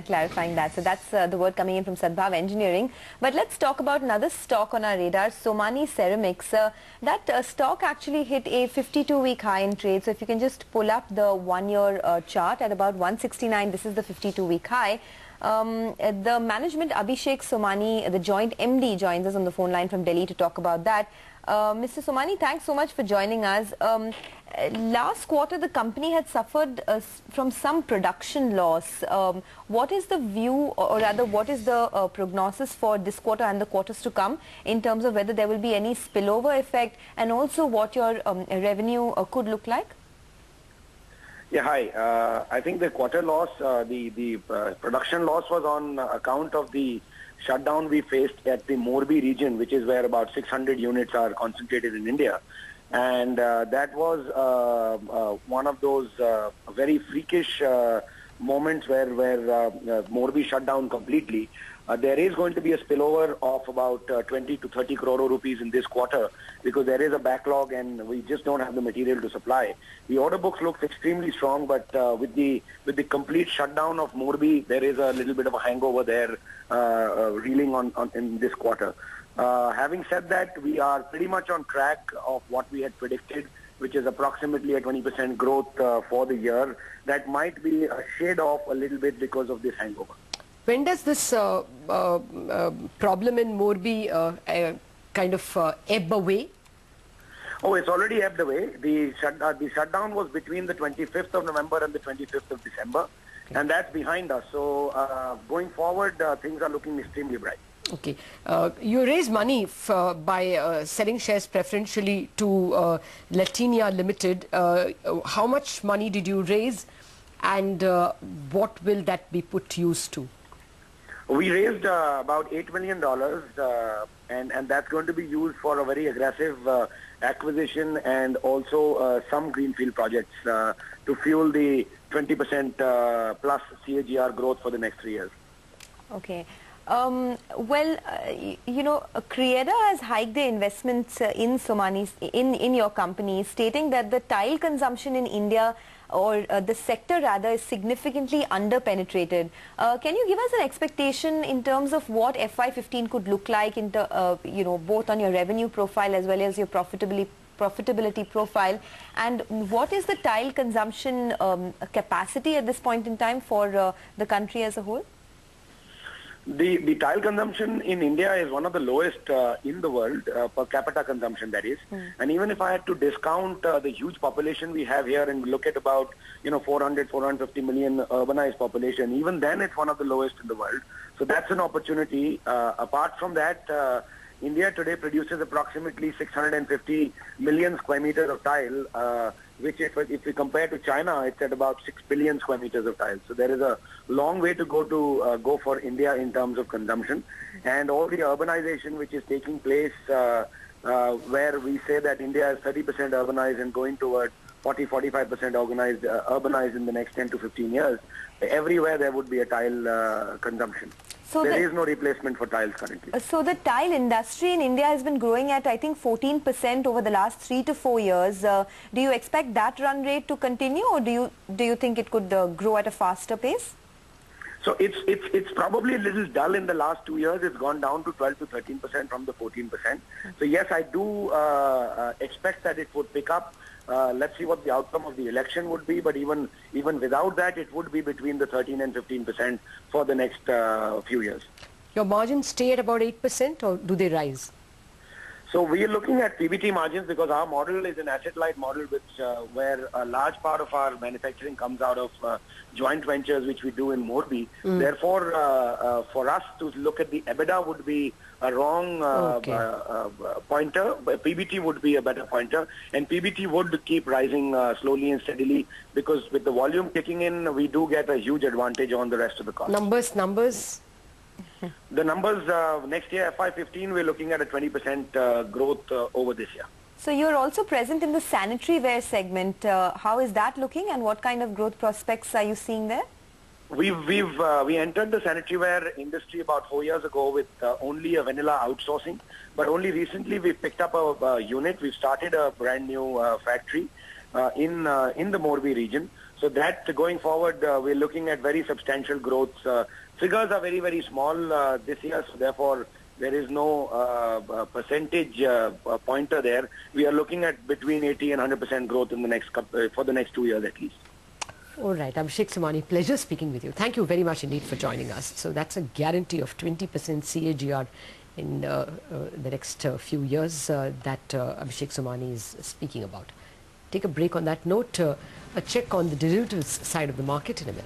clarifying that. So that's the word coming in from Sadbhav Engineering. But let's talk about another stock on our radar, Somany Ceramics. That stock actually hit a 52-week high in trade. So if you can just pull up the one-year chart at about 169, this is the 52-week high. The management, Abhishek Somany, the joint MD, joins us on the phone line from Delhi to talk about that. Mr. Somany, thanks so much for joining us. Last quarter, the company had suffered from some production loss. What is the view, or rather, what is the prognosis for this quarter and the quarters to come in terms of whether there will be any spillover effect, and also what your revenue could look like? Yeah, hi. I think the quarter loss, the production loss was on account of the shutdown we faced at the Morbi region, which is where about 600 units are concentrated in India. And that was one of those very freakish moments where Morbi shut down completely. There is going to be a spillover of about 20 to 30 crore rupees in this quarter, because there is a backlog and we just don't have the material to supply. The order books look extremely strong, but with the complete shutdown of Morbi, there is a little bit of a hangover there reeling on in this quarter. Having said that, we are pretty much on track of what we had predicted, which is approximately a 20% growth for the year. That might be a shade off a little bit because of this hangover. When does this problem in Morbi kind of ebb away? Oh, it's already ebbed away. The shutdown was between the 25th of November and the 25th of December, and that's behind us. So going forward, things are looking extremely bright. Okay. You raise money by selling shares preferentially to Latinia Limited. How much money did you raise, and what will that be put to use to? We raised about $8 million, and that's going to be used for a very aggressive acquisition and also some greenfield projects to fuel the 20% plus CAGR growth for the next 3 years. Okay. Well, you know, Creada has hiked their investments in Somany, in your company, stating that the tile consumption in India, or the sector rather, is significantly under-penetrated. Can you give us an expectation in terms of what FY15 could look like, in you know, both on your revenue profile as well as your profitability profile, and what is the tile consumption capacity at this point in time for the country as a whole? The tile consumption in India is one of the lowest in the world, per capita consumption, that is. And even if I had to discount the huge population we have here and look at about 450 million urbanized population, even then it's one of the lowest in the world. So that's an opportunity. Apart from that, India today produces approximately 650 million square meters of tile, which if we compare to China, it's at about 6 billion square meters of tile. So there is a long way to go for India in terms of consumption. And all the urbanization which is taking place, where we say that India is 30% urbanized and going towards 40-45% urbanized in the next 10 to 15 years, everywhere there would be a tile consumption. So there is no replacement for tiles currently. So the tile industry in India has been growing at, I think, 14% over the last 3 to 4 years. Do you expect that run rate to continue, or do you think it could grow at a faster pace? So it's probably a little dull in the last 2 years. It's gone down to 12 to 13% from the 14%. So yes, I do expect that it would pick up. Let's see what the outcome of the election would be, but even without that, it would be between the 13 and 15% for the next few years. Your margins stay at about 8%, or do they rise? So we are looking at PBT margins, because our model is an asset-light model, where a large part of our manufacturing comes out of joint ventures, which we do in Morbi. Therefore, for us to look at the EBITDA would be a wrong pointer. PBT would be a better pointer, and PBT would keep rising slowly and steadily, because with the volume kicking in, we do get a huge advantage on the rest of the cost. Numbers? The numbers next year, FY15, we're looking at a 20% growth over this year. So you're also present in the sanitary ware segment. How is that looking, and what kind of growth prospects are you seeing there? We entered the sanitary ware industry about 4 years ago with only a vanilla outsourcing, but only recently we picked up a unit. We've started a brand new factory in the Morbi region. So that going forward, we're looking at very substantial growth. Figures are very, very small this year, so therefore there is no percentage pointer there. We are looking at between 80 and 100% growth in the next for the next 2 years at least. All right, Abhishek Somani, pleasure speaking with you. Thank you very much indeed for joining us. So that's a guarantee of 20% CAGR in the next few years that Abhishek Somani is speaking about. Take a break on that note. A check on the derivatives side of the market in a minute.